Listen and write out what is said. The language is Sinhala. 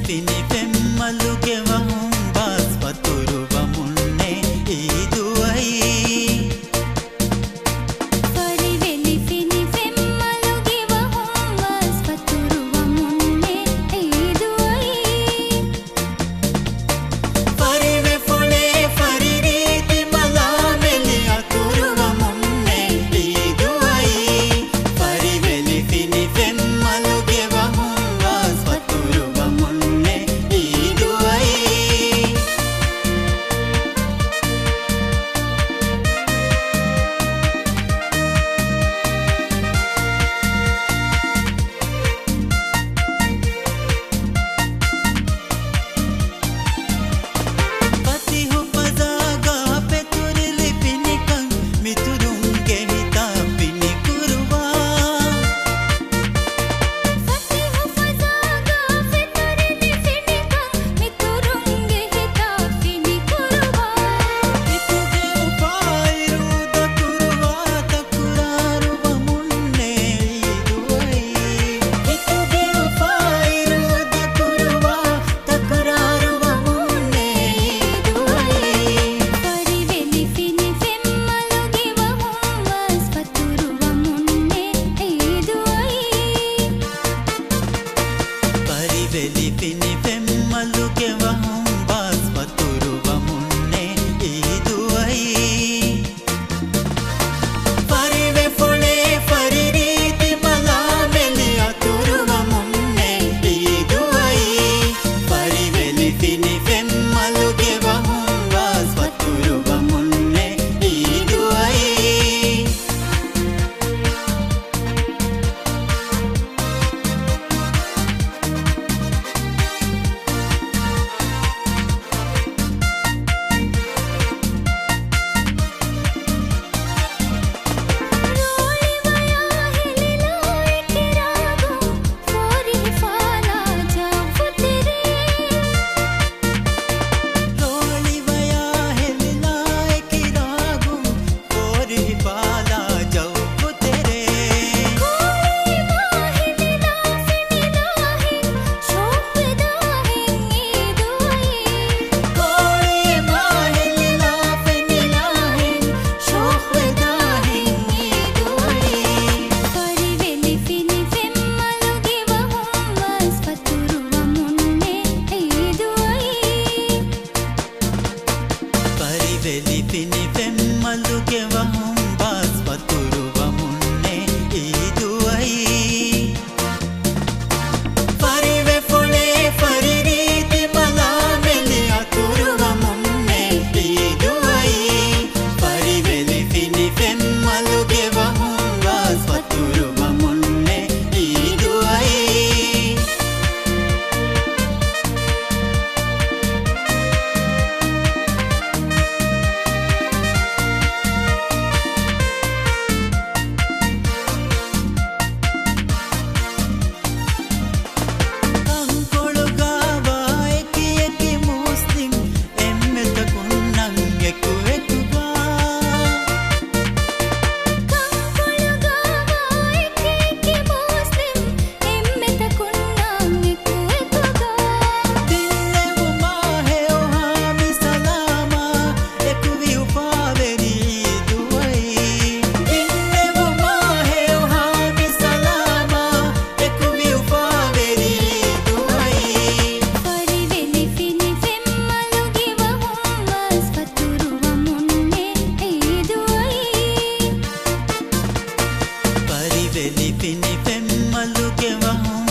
පිනි පෙම්මලුගේ වහුම් බස් වතුරු වමුන්නේ ඊදුවයි වෙලි පිනි පෙම්මලුගේ වහුම් බස් වතුරු වමුන්නේ ඊදුවයි පරිවෙ ෆොලේ ෆරිරීති මලා මෙලි අතුරු වමුන්නේ ඊදුවයි පරිවෙලි පිනි පෙම්මලුගේ වහුම් බස් වතුරු වමුන්නේ ඊදුවයි වෙලි පිනි පෙම්මලුගේ වහුම් බස් වතුරු වමුන්නේ ඊදුවයි පරිවෙ ෆොලේ ෆරිරීති මලා මෙලි අතුරු වමුන්නේ ඊදුවයි පරිවෙලි පිනි පෙම්මලුගේ වහුම් බස් වතුරු වමුන්නේ ඊදුවයි වෙලි පිනි පෙම්මලුගේ වහුම්